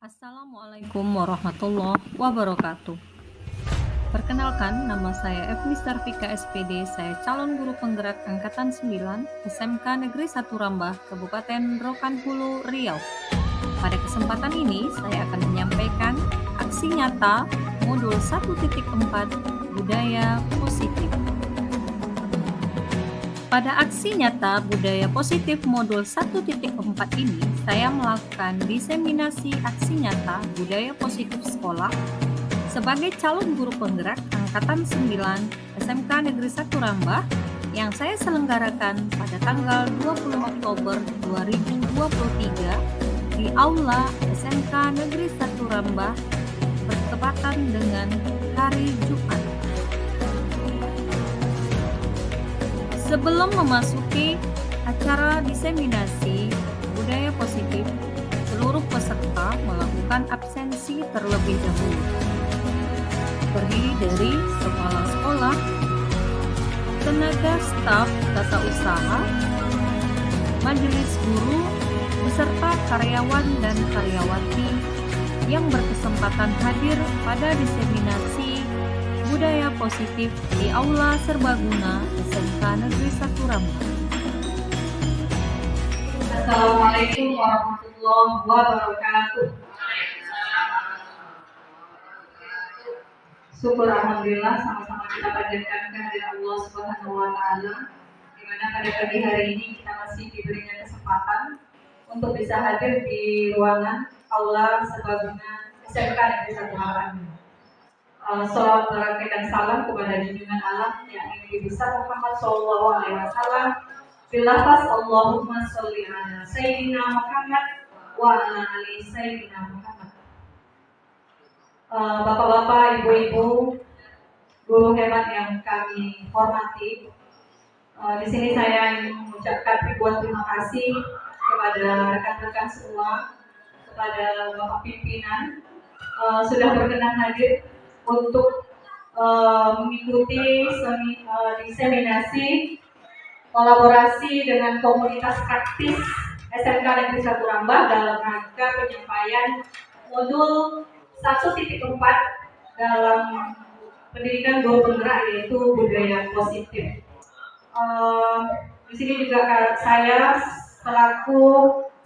Assalamualaikum warahmatullahi wabarakatuh. Perkenalkan, nama saya Evnis Tarfika SPD, saya calon guru penggerak Angkatan 9 SMK Negeri 1 Rambah, Kabupaten Rokan Hulu, Riau. Pada kesempatan ini, saya akan menyampaikan aksi nyata modul 1.4 Budaya Positif. Pada aksi nyata budaya positif modul 1.4 ini, saya melakukan diseminasi aksi nyata budaya positif sekolah sebagai calon guru penggerak Angkatan 9 SMK Negeri 1 Rambah yang saya selenggarakan pada tanggal 20 Oktober 2023 di Aula SMK Negeri 1 Rambah bertepatan dengan hari Jumat. Sebelum memasuki acara diseminasi budaya positif, seluruh peserta melakukan absensi terlebih dahulu. Terdiri dari kepala sekolah, tenaga staf tata usaha, majelis guru, beserta karyawan dan karyawati yang berkesempatan hadir pada diseminasi budaya positif di Aula Serbaguna SMK Negeri 1 Rambah. Assalamualaikum warahmatullahi wabarakatuh. Syukur alhamdulillah sama-sama kita panjatkan kehadirat Allah Subhanahu wa taala, di mana pada pagi hari ini kita masih diberikan kesempatan untuk bisa hadir di ruangan Aula Serbaguna SMK Negeri 1 Rambah. Salawat barakat dan salam kepada junjungan alam yang Nabi besar Muhammad Sallallahu Alaihi Wasallam. Bilafaz Allahumma sholli ala Sayyidina Muhammad wa ala ali Sayyidina Muhammad. Bapak-bapak, ibu-ibu, guru hebat yang kami hormati, di sini saya ingin mengucapkan ribuan terima kasih kepada rekan-rekan semua, kepada bapak pimpinan sudah berkenan hadir untuk mengikuti diseminasi kolaborasi dengan komunitas praktis SMK Negeri 1 Rambah dalam rangka penyampaian modul 1.4 dalam pendidikan guru penggerak, yaitu budaya positif. Di sini juga saya selaku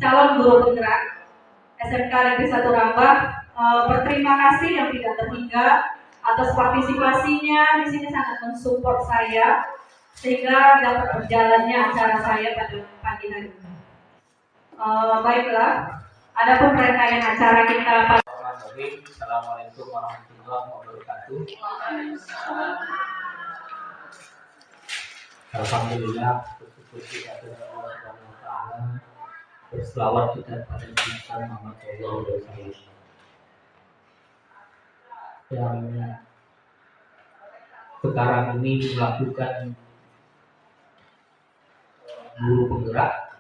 calon guru penggerak SMK Negeri 1 Rambah berterima kasih yang tidak terhingga atas partisipasinya. Di sini sangat mensupport saya sehingga dapat berjalannya acara saya pada pagi hari ini. Baiklah, adapun rangkaian acara kita pada Assalamualaikum warahmatullahi wabarakatuh. Alhamdulillah, bersyukur kita kepada Allah Subhanahu wa taala. Berselawat kita pada Nabi Muhammad SAW yang sekarang ini melakukan guru penggerak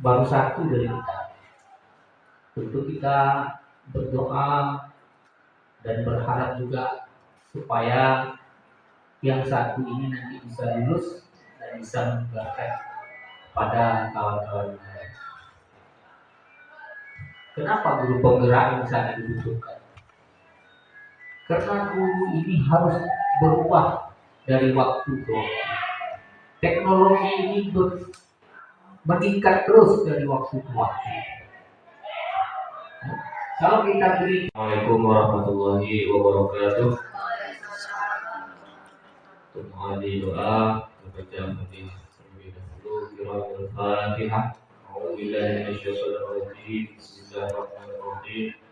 baru satu dari kita. Tentu kita berdoa dan berharap juga supaya yang satu ini nanti bisa lulus dan bisa menyebarkan pada kawan-kawan lain. Kenapa guru penggerak yang sangat dibutuhkan? Karena guru ini harus berubah dari waktu ke waktu. Teknologi ini meningkat terus dari waktu ke waktu. Kalau kita beri Assalamualaikum warahmatullahi wabarakatuh. Untuk menghadiri doa membaca hadis terlebih dahulu qiraatul Fatihah. A'udzubillahi minasyaitonir rajim. Bismillahirrahmanirrahim.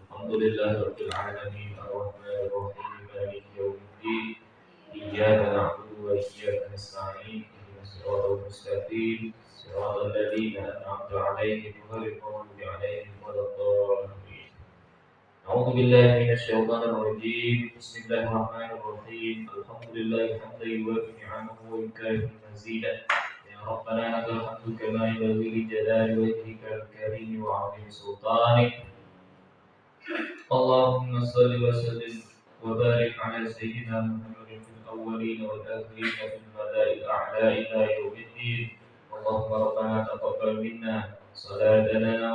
Alhamdulillahirabbil alamin arrahmanir rahim maliki yaumiddin. Iyyaka na'budu wa iyyaka nasta'in. Ihdinas siratal mustaqim. Siratal ladzina an'amta 'alaihim ghairil maghdubi 'alaihim waladdallin. أعوذ بالله من الشيطان الرجيم. بسم الله الرحمن الرحيم. الحمد لله حمدا يوافي نعمه ويكافئ مزيدا. يا ربنا لك الحمد كما ينبغي لجلال وجهك الكريم وعظيم سلطانك. اللهم صل وسلم وبارك على سيدنا محمد في الأولين والآخرين في الملأ الأعلى إلى يوم الدين. اللهم ربنا تقبل منا صلاتنا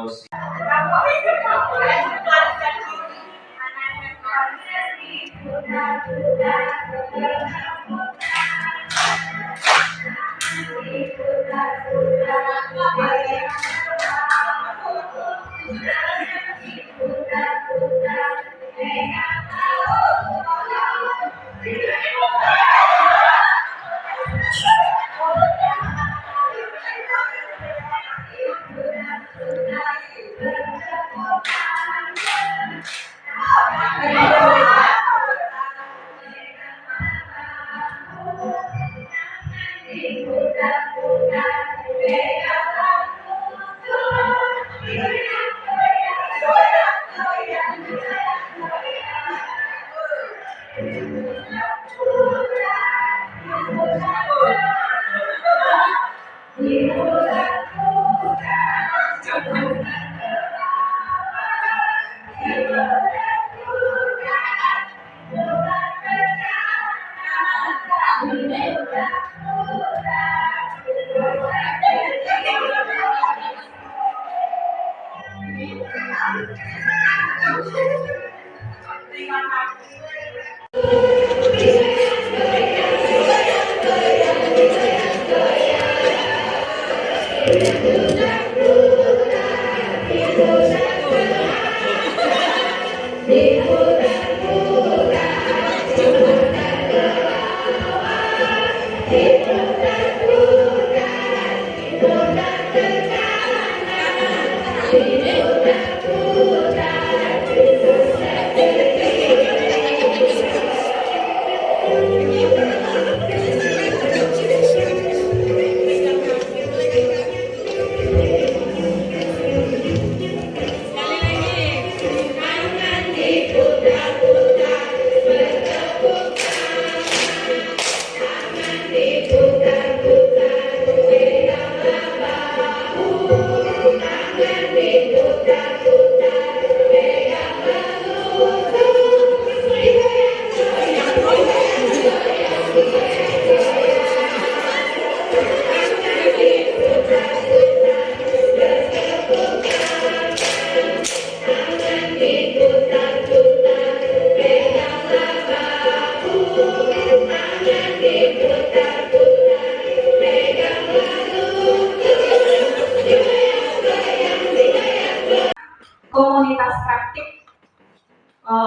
komunitas praktik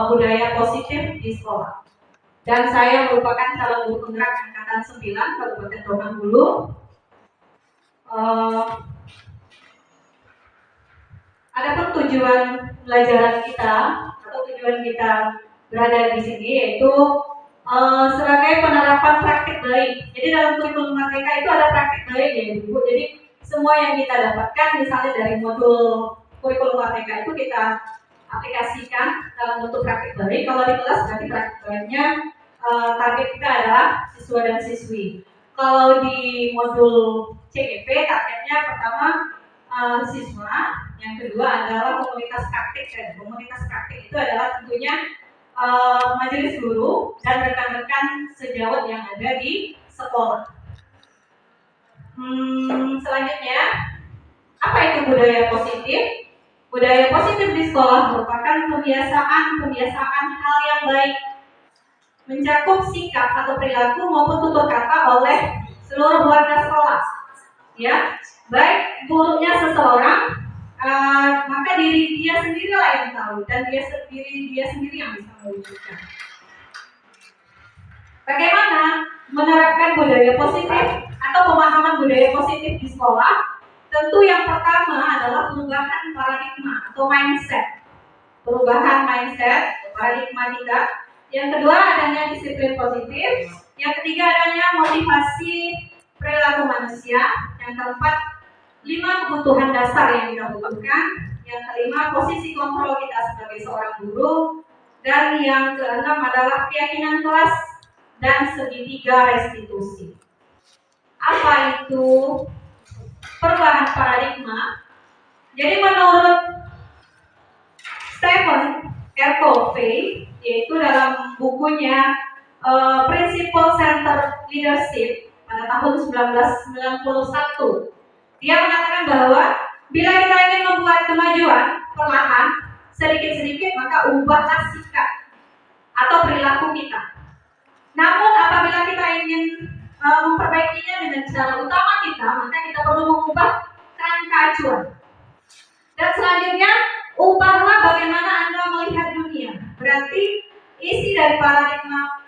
budaya positif di sekolah. Dan saya merupakan calon guru penggerak angkatan 9 Kabupaten Rokan Hulu. Adapun tujuan pelajaran kita atau tujuan kita berada di sini yaitu sebagai penerapan praktik baik. Jadi dalam kurikulum Merdeka itu ada praktik baik ya Ibu. Jadi semua yang kita dapatkan misalnya dari modul kurikulum Merdeka itu kita aplikasikan dalam bentuk praktik baik. Kalau di kelas berarti praktik baiknya target kita adalah siswa dan siswi. Kalau di modul CGP targetnya pertama siswa, yang kedua adalah komunitas praktik. Komunitas praktik itu adalah tentunya majelis guru dan rekan-rekan sejawat yang ada di sekolah. Selanjutnya, apa itu budaya positif? Budaya positif di sekolah merupakan kebiasaan hal yang baik, mencakup sikap atau perilaku maupun tutur kata oleh seluruh warga sekolah. Ya, baik gurunya seseorang, maka diri dia sendirilah yang tahu dan diri dia sendiri yang bisa mewujudkan. Bagaimana menerapkan budaya positif atau pemahaman budaya positif di sekolah? Tentu yang pertama adalah perubahan paradigma atau mindset. Perubahan mindset, paradigma kita. Yang kedua adanya disiplin positif. Yang ketiga adanya motivasi perilaku manusia. Yang keempat, 5 kebutuhan dasar yang kita butuhkan. Yang kelima, posisi kontrol kita sebagai seorang guru. Dan yang keenam adalah keyakinan kelas dan segitiga restitusi. Apa itu perubahan paradigma? Jadi menurut Stephen R. Covey, yaitu dalam bukunya Principle Centered Leadership pada tahun 1991, Dia mengatakan bahwa bila kita ingin membuat kemajuan perlahan, sedikit-sedikit, maka ubahlah sikap atau perilaku kita. Namun apabila kita ingin memperbaikinya dengan cara utama kita, maka kita perlu mengubah kerangka acuan. Dan selanjutnya, ubahlah bagaimana Anda melihat dunia. Berarti isi dari paradigma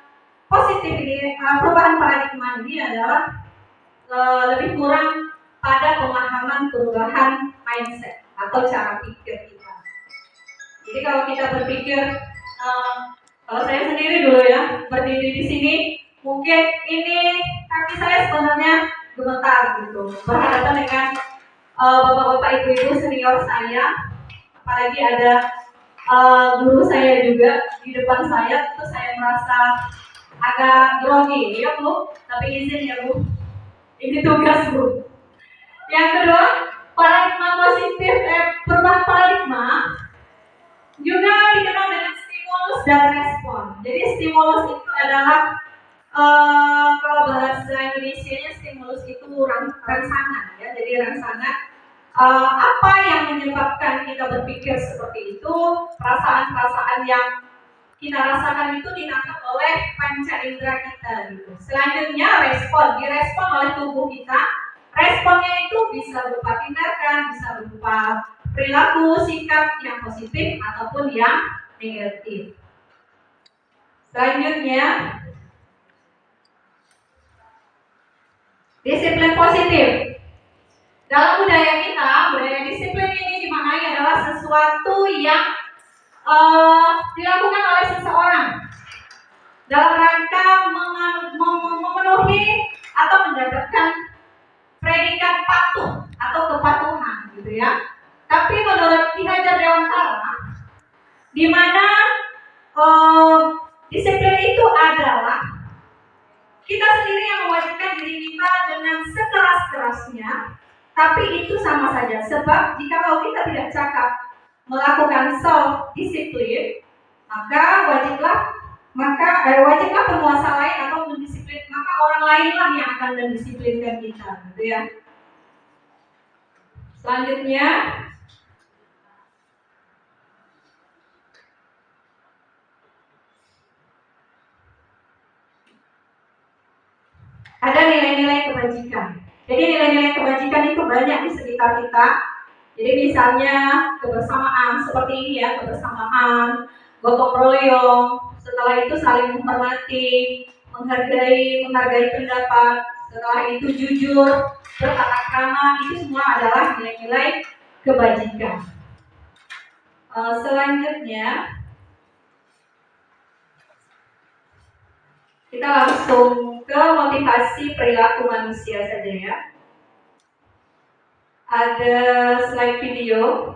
positif ini, perubahan paradigma ini adalah lebih kurang pada pemahaman perubahan mindset atau cara pikir kita. Jadi kalau kita berpikir, kalau saya sendiri dulu ya berdiri di sini, mungkin ini kaki saya sebenarnya gemetar gitu, berhadapan dengan bapak-bapak ibu-ibu senior saya, apalagi ada guru saya juga di depan saya, itu saya merasa agak grogi, ya Bu, tapi izin ya Bu, ini tugas Bu. Yang kedua, paradigma positif, perubahan paradigma juga dikenal dengan stimulus dan respon. Jadi stimulus itu adalah kalau bahasa Indonesia-nya stimulus itu rangsangan ya. Jadi rangsangan apa yang menyebabkan kita berpikir seperti itu, perasaan-perasaan yang kita rasakan itu ditangkap oleh panca indera kita gitu. Selanjutnya respon, direspon oleh tubuh kita. Responnya itu bisa berupa tindakan, bisa berupa perilaku, sikap yang positif ataupun yang negatif. Selanjutnya, disiplin positif. Dalam budaya kita, budaya disiplin ini dimaknai adalah sesuatu yang dilakukan oleh seseorang dalam rangka memenuhi atau mendapatkan predikat patuh atau kepatuhan gitu ya. Tapi menurut Ki Hajar Dewantara, di mana disiplin itu adalah kita sendiri yang mewajibkan diri kita dengan sekeras-kerasnya, tapi itu sama saja. Sebab jika kita tidak cakap melakukan self disiplin, maka wajiblah penguasa lain atau mendisiplin, maka orang lainlah yang akan mendisiplinkan kita, gitu ya. Selanjutnya, ada nilai-nilai kebajikan. Jadi nilai-nilai kebajikan itu banyak di sekitar kita. Jadi misalnya kebersamaan seperti ini ya, kebersamaan, gotong royong, setelah itu saling menghormati, menghargai pendapat, setelah itu jujur, bertata krama, itu semua adalah nilai-nilai kebajikan. Selanjutnya, kita langsung ke motivasi perilaku manusia saja ya. Ada slide video.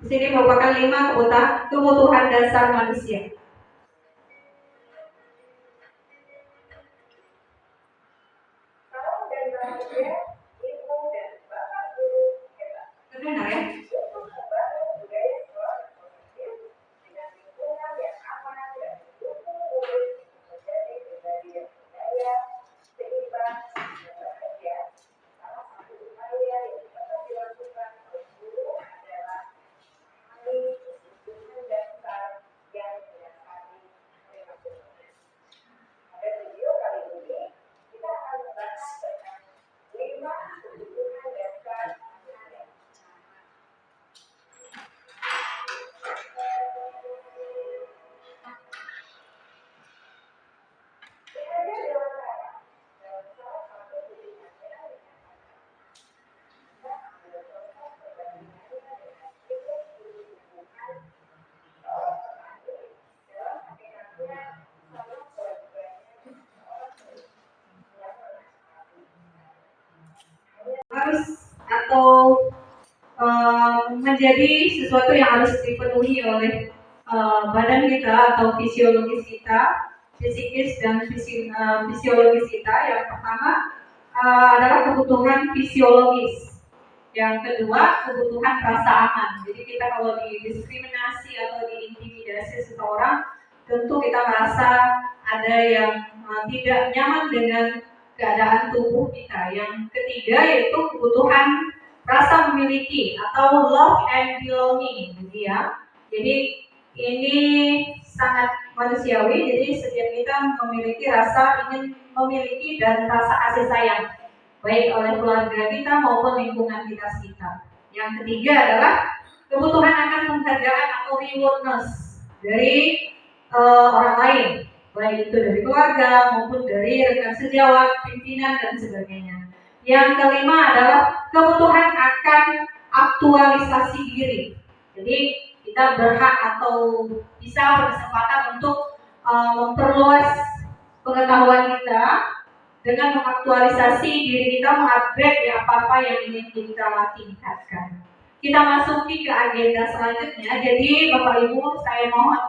Di sini merupakan 5 kebutuhan dasar manusia. Benar ya? Harus atau menjadi sesuatu yang harus dipenuhi oleh badan kita atau fisiologis kita, psikis dan fisiologis kita. Yang pertama adalah kebutuhan fisiologis. Yang kedua, kebutuhan rasa aman. Jadi kita kalau didiskriminasi atau diintimidasi seseorang, tentu kita merasa ada yang tidak nyaman dengan keadaan tubuh kita. Yang ketiga yaitu kebutuhan rasa memiliki atau love and belonging, gitu ya. Jadi ini sangat manusiawi. Jadi setiap kita memiliki rasa ingin memiliki dan rasa kasih sayang, baik oleh keluarga kita maupun lingkungan kita sekitar. Yang ketiga adalah kebutuhan akan penghargaan atau rewardness dari orang lain, baik itu dari keluarga maupun dari rekan sejawat, pimpinan dan sebagainya. Yang kelima adalah kebutuhan akan aktualisasi diri. Jadi kita berhak atau bisa berkesempatan untuk memperluas pengetahuan kita dengan mengaktualisasi diri kita, mengupgrade ya apa-apa yang ingin kita tingkatkan. Kita masuki ke agenda selanjutnya. Jadi Bapak Ibu, saya mohon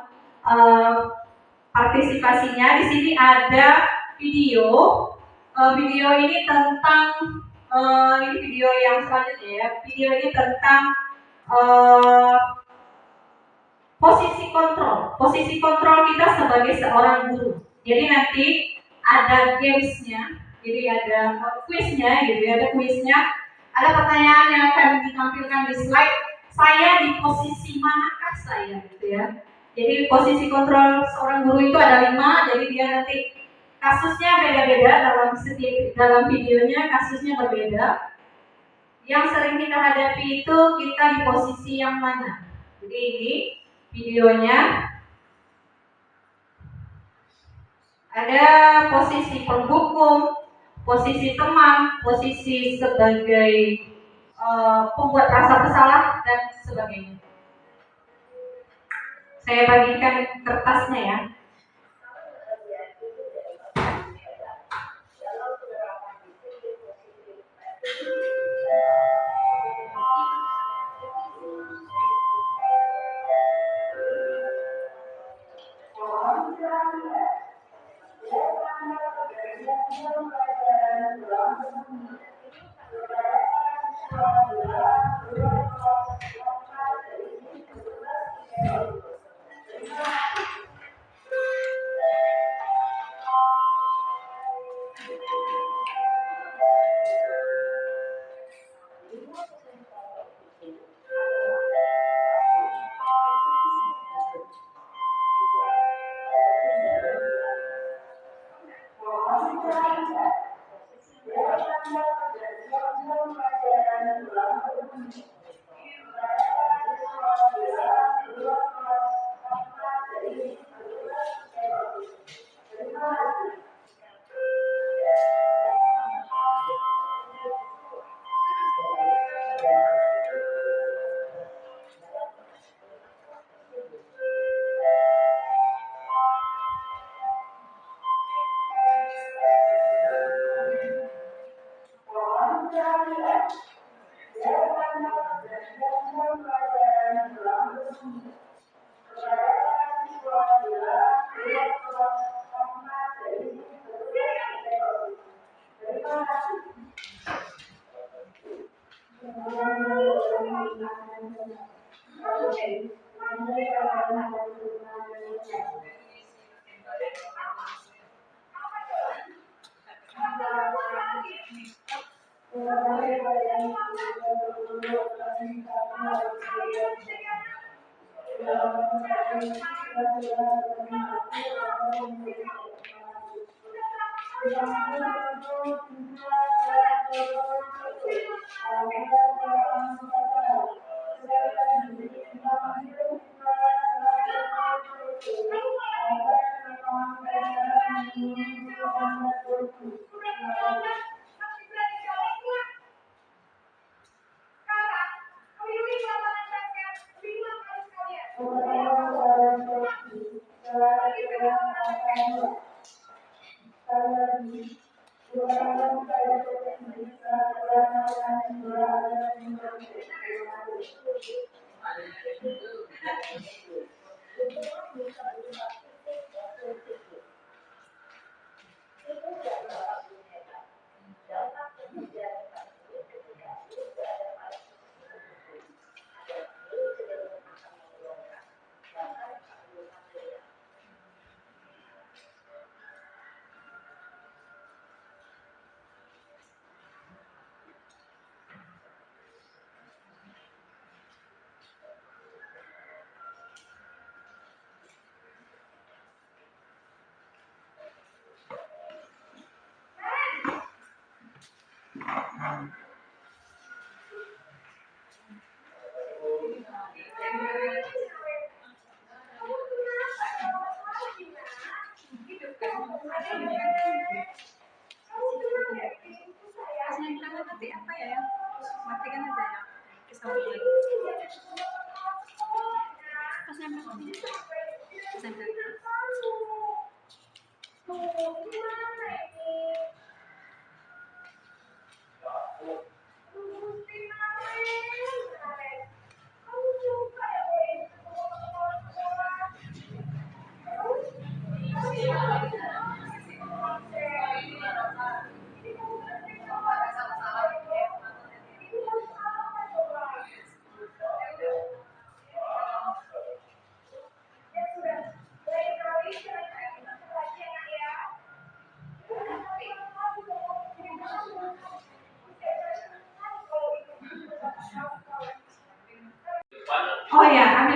partisipasinya. Di sini ada video. Video ini tentang ini video yang selanjutnya ya. Video ini tentang posisi kontrol kita sebagai seorang guru. Jadi nanti ada gamesnya, jadi ada quiznya, gitu ya, ada quiznya. Ada pertanyaan yang akan ditampilkan di slide. Saya di posisi manakah saya, gitu ya. Jadi posisi kontrol seorang guru itu ada 5. Jadi dia nanti kasusnya beda-beda dalam videonya, kasusnya berbeda. Yang sering kita hadapi itu kita di posisi yang mana. Jadi ini videonya ada posisi penghukum, posisi teman, posisi sebagai pembuat rasa bersalah dan sebagainya. Saya bagikan kertasnya ya.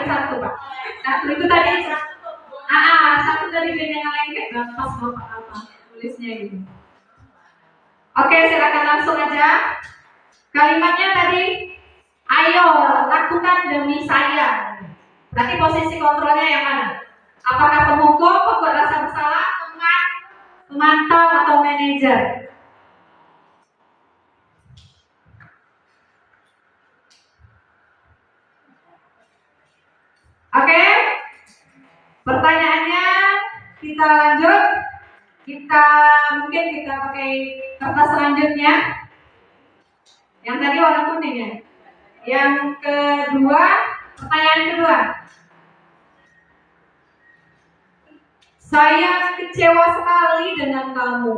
satu Pak. Satu itu tadi. Satu dari band yang lengket. Pas Bapak apa tulisnya gitu. Oke, silakan langsung aja. Kalimatnya tadi, ayo lakukan demi saya. Berarti posisi kontrolnya yang mana? Apakah pemukul, pembuat rasa bersalah, teman, pemantau, atau manajer? Oke, pertanyaannya kita lanjut. Mungkin kita pakai kertas selanjutnya. Yang tadi warna kuning ya. Yang kedua, pertanyaan kedua. Saya kecewa sekali dengan kamu.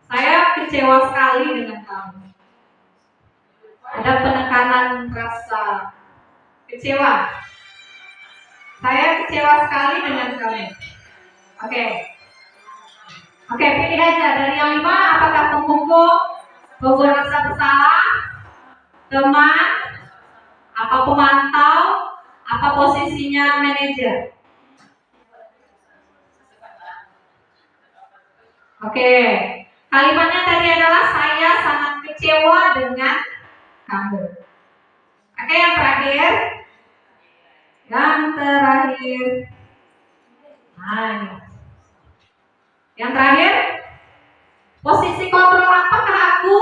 Saya kecewa sekali dengan kamu. Ada penekanan rasa kecewa. Saya kecewa sekali dengan kamu. Oke, pilih aja dari yang 5. Apakah pemukul, pembuat rasa bersalah, teman, apa pemantau, apa posisinya manajer? Oke, kalimatnya tadi adalah saya sangat kecewa dengan kamu. Oke, yang terakhir. Yang terakhir, posisi kontrol apakah aku?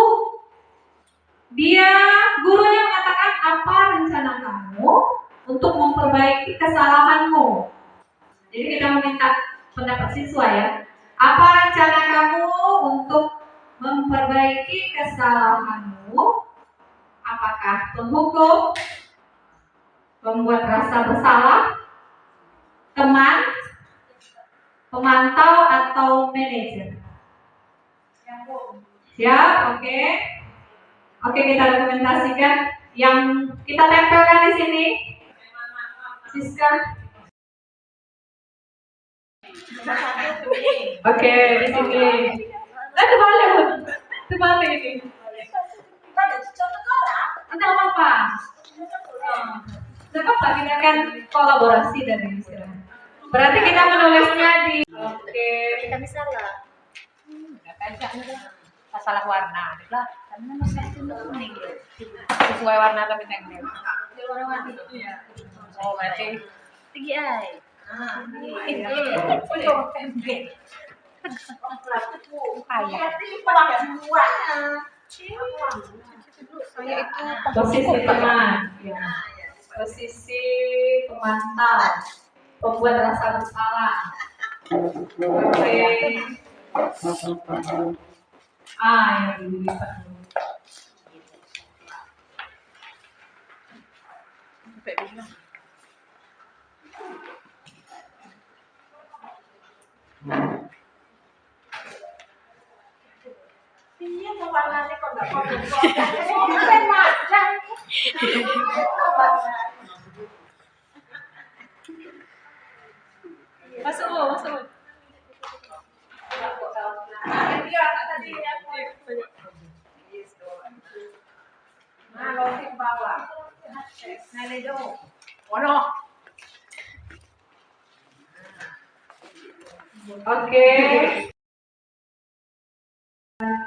Gurunya mengatakan apa rencana kamu untuk memperbaiki kesalahanmu. Jadi kita meminta pendapat siswa ya. Apa rencana kamu untuk memperbaiki kesalahanmu? Apakah pemukul, pembuat rasa bersalah, teman, pemantau, atau manajer? Siap, oke. Oke, kita dokumentasikan yang kita tempelkan di sini. Siska. Oke, di sini. Terbalik ini. Tidak apa-apa. Tidak apa-apa, kita akan kolaborasi dari sini. Berarti kita menulisnya di. Oke. Kita bisa lah. Masalah warna, lah. Karena masih kuning. Sesuai warna tapi tempel. Warna warni. Iya. Oh, berarti tinggi ay. Itu tempel. Saya itu Posisi teman, ya. Posisi pemantau, pembuat rasa bersalah. Oke. Yang dilipat dulu. Masuk. Oke.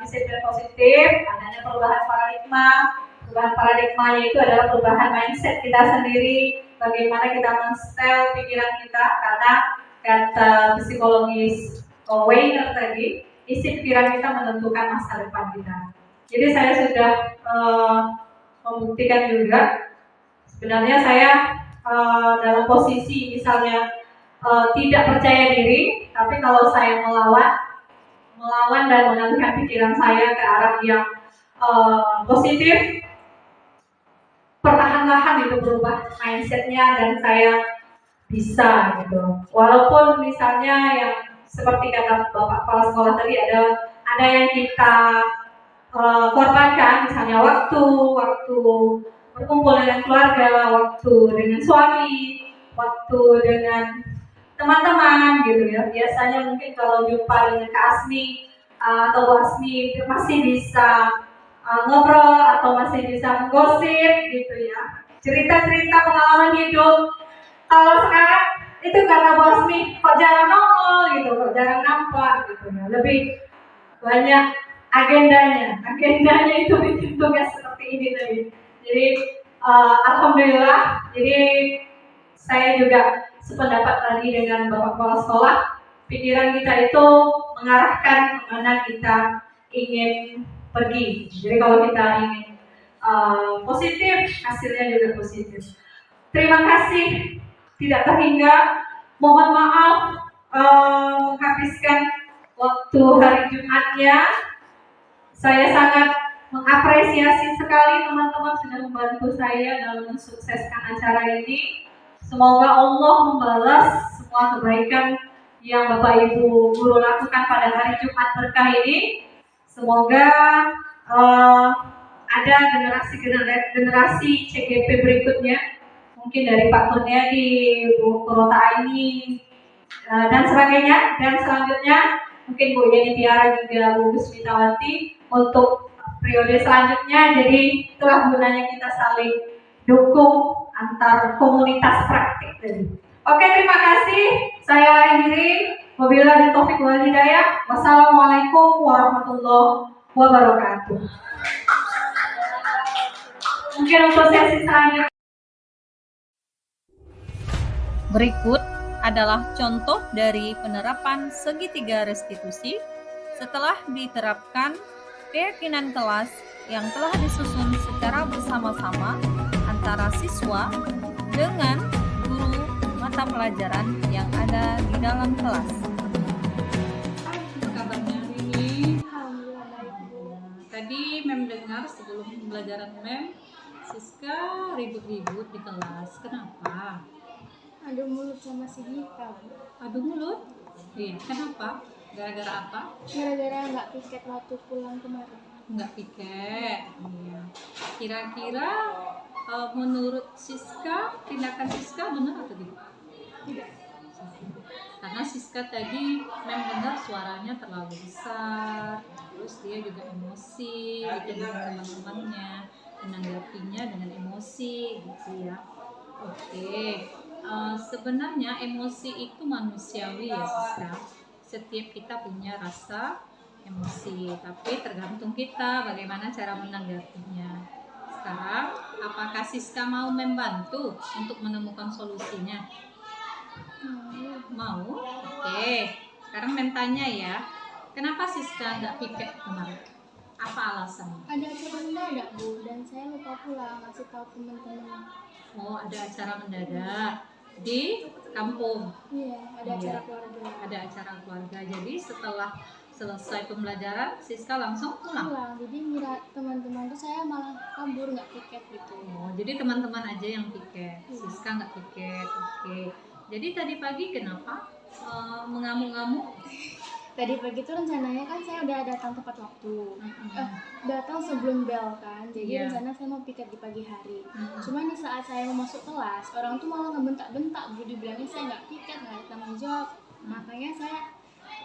Disiplin positif, adanya perubahan paradigma. Perubahan paradigmanya itu adalah perubahan mindset kita sendiri. Bagaimana kita men-stel pikiran kita, karena kata psikologis Weiner tadi, isi pikiran kita menentukan masa depan kita. Jadi saya sudah membuktikan juga, sebenarnya saya dalam posisi misalnya tidak percaya diri, tapi kalau saya melawan dan mengalihkan pikiran saya ke arah yang positif, perlahan-lahan itu berubah mindsetnya dan saya bisa gitu. Walaupun misalnya yang seperti kata Bapak Kepala Sekolah tadi, ada yang kita korbankan, misalnya waktu berkumpul dengan keluarga, waktu dengan suami, waktu dengan teman-teman gitu ya. Biasanya mungkin kalau jumpa dengan Kak Asmi atau Bu Asmi masih bisa ngobrol atau masih bisa menggosip gitu ya. cerita-cerita pengalaman hidup. Kalau sekarang itu kata bos nih, kok jarang nongol gitu, kok jarang nampak gitu. Nah, lebih banyak agendanya itu bikin tugas seperti ini tadi. Jadi alhamdulillah, jadi saya juga sependapat tadi dengan Bapak Kepala Sekolah. Pikiran kita itu mengarahkan kemana kita ingin pergi. Jadi kalau kita ingin positif, hasilnya juga positif. Terima kasih, tidak terhingga. Mohon maaf menghabiskan waktu hari Jumatnya. Saya sangat mengapresiasi sekali teman-teman sudah membantu saya dalam mensukseskan acara ini. Semoga Allah membalas semua kebaikan yang Bapak Ibu guru lakukan pada hari Jumat berkah ini. Semoga ada generasi CGP berikutnya, mungkin dari Pak Kurniadi, Bu Kurota Aini, dan sebagainya. Dan selanjutnya mungkin Bu Yeni Tiara juga Bu Gusmitawati untuk periode selanjutnya. Jadi itulah gunanya kita saling dukung antar komunitas praktik tadi. Oke, terima kasih. Saya akhiri. Wabillahi taufiq wal hidayah. Wassalamualaikum warahmatullahi wabarakatuh. Mungkin untuk sesi selanjutnya. Berikut adalah contoh dari penerapan segitiga restitusi setelah diterapkan keyakinan kelas yang telah disusun secara bersama-sama antara siswa dengan guru mata pelajaran yang ada di dalam kelas. Apa kabarnya hari ini? Tadi Mem dengar sebelum pembelajaran Mem, Siska ribut-ribut di kelas. Kenapa? Adu mulut sama si Gita, Bu. Adu mulut? Iya, kenapa? Gara-gara apa? Gara-gara nggak piket waktu pulang kemarin. Nggak piket. Iya. Kira-kira menurut Siska, tindakan Siska benar atau tidak? Tidak. Karena Siska tadi Mem dengar suaranya terlalu besar, terus dia juga emosi gitu dengan teman-temannya, menanggapinya dengan emosi gitu ya. Oke. Sebenarnya emosi itu manusiawi ya Siska. Setiap kita punya rasa emosi, tapi tergantung kita bagaimana cara menanggapinya. Sekarang, apakah Siska mau membantu untuk menemukan solusinya? Mau? Oke. Sekarang Mem tanya ya, kenapa Siska nggak piket kemarin? Apa alasannya? Ada acara mendadak, Bu, dan saya lupa pulang ngasih tahu teman-teman. Oh, ada acara mendadak di kampung. Iya, ada acara keluarga. Ada acara keluarga. Jadi setelah selesai pembelajaran, Siska langsung pulang. Jadi ngira teman-teman tuh saya malah kabur nggak piket gitu. Oh, jadi teman-teman aja yang piket, Siska nggak piket. Oke. Jadi tadi pagi kenapa mengamuk-ngamuk? Tadi pagi tuh rencananya kan saya udah datang tepat waktu. Datang sebelum bel kan. Jadi Iya. rencana saya mau piket di pagi hari. Cuman di saat saya mau masuk kelas, orang tuh malah ngebentak-bentak, Bu, dibilangnya saya nggak piket, nggak ada tanggung jawab. Makanya saya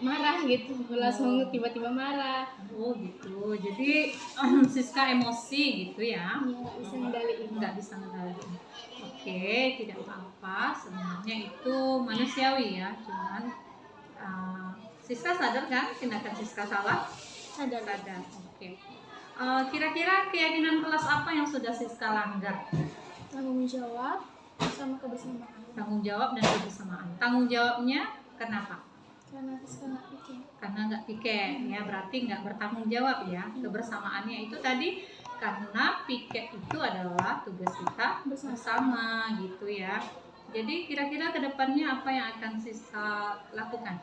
marah gitu, langsung tiba-tiba marah. Oh gitu. Jadi Siska emosi gitu ya? Iya, nggak bisa ngendaliin. Nggak bisa ngendaliin. Oke, tidak apa-apa. Sebenarnya itu manusiawi ya. Cuman Siska sadar kan tindakan Siska salah? Sadar. Oke. Kira-kira keyakinan kelas apa yang sudah Siska langgar? Tanggung jawab sama kebersamaan. Tanggung jawab dan kebersamaan. Tanggung jawabnya kenapa? Karena Siska nggak piket. Karena nggak piket ya, berarti nggak bertanggung jawab ya. Kebersamaannya itu tadi karena piket itu adalah tugas kita bersama gitu ya. Jadi kira-kira kedepannya apa yang akan Siska lakukan?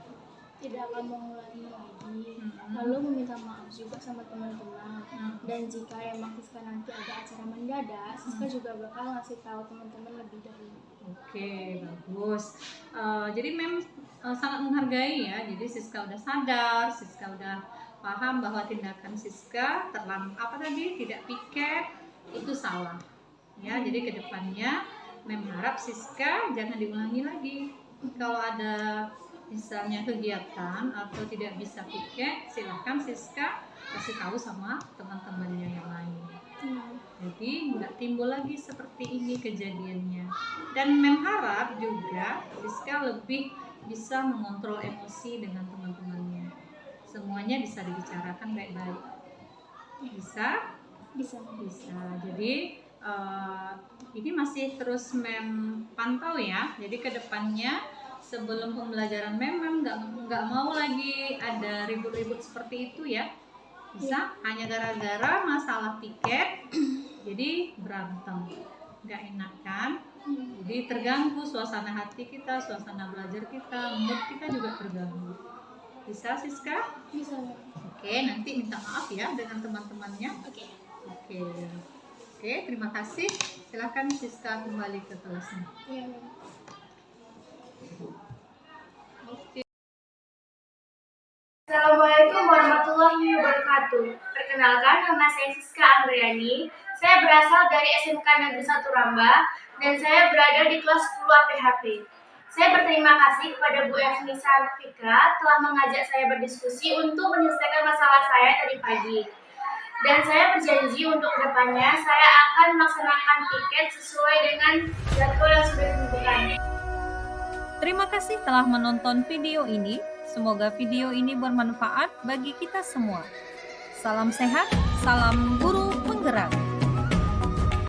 Tidak akan mengulangi lagi. Lalu meminta maaf juga sama teman-teman. Dan jika emang Siska nanti ada acara mendadak, Siska juga bakal ngasih tahu teman-teman lebih dahulu. Oke, bagus. Jadi Mem sangat menghargai ya. Jadi Siska udah sadar, Siska udah paham bahwa tindakan Siska tidak piket itu salah. Ya, jadi kedepannya Mem harap Siska jangan diulangi lagi. Kalau ada misalnya kegiatan atau tidak bisa tiket, silahkan Siska kasih tahu sama teman-temannya yang lain. Jadi nggak timbul lagi seperti ini kejadiannya. Dan Mem harap juga Siska lebih bisa mengontrol emosi dengan teman-temannya. Semuanya bisa dibicarakan baik-baik. Bisa? Bisa. Bisa. Jadi ini masih terus Mem pantau ya. Jadi kedepannya sebelum pembelajaran Mem nggak mau lagi ada ribut-ribut seperti itu ya. Bisa hanya gara-gara masalah tiket jadi berantem, nggak enak kan? Jadi terganggu suasana hati kita, suasana belajar kita, mood kita juga terganggu. Bisa Siska? Bisa. Oke, nanti minta maaf ya dengan teman-temannya. Oke. Oke, terima kasih. Silakan Siska kembali ke kelasnya. Iya. Assalamualaikum warahmatullahi wabarakatuh. Perkenalkan, nama saya Siska Andriani. Saya berasal dari SMK Negeri 1 Rambah dan saya berada di kelas 10 APHP. Saya berterima kasih kepada Bu Efnisa Nafika telah mengajak saya berdiskusi untuk menyelesaikan masalah saya tadi pagi. Dan saya berjanji untuk kedepannya saya akan melaksanakan tiket sesuai dengan jadwal yang sudah ditentukan. Terima kasih telah menonton video ini. Semoga video ini bermanfaat bagi kita semua. Salam sehat, salam guru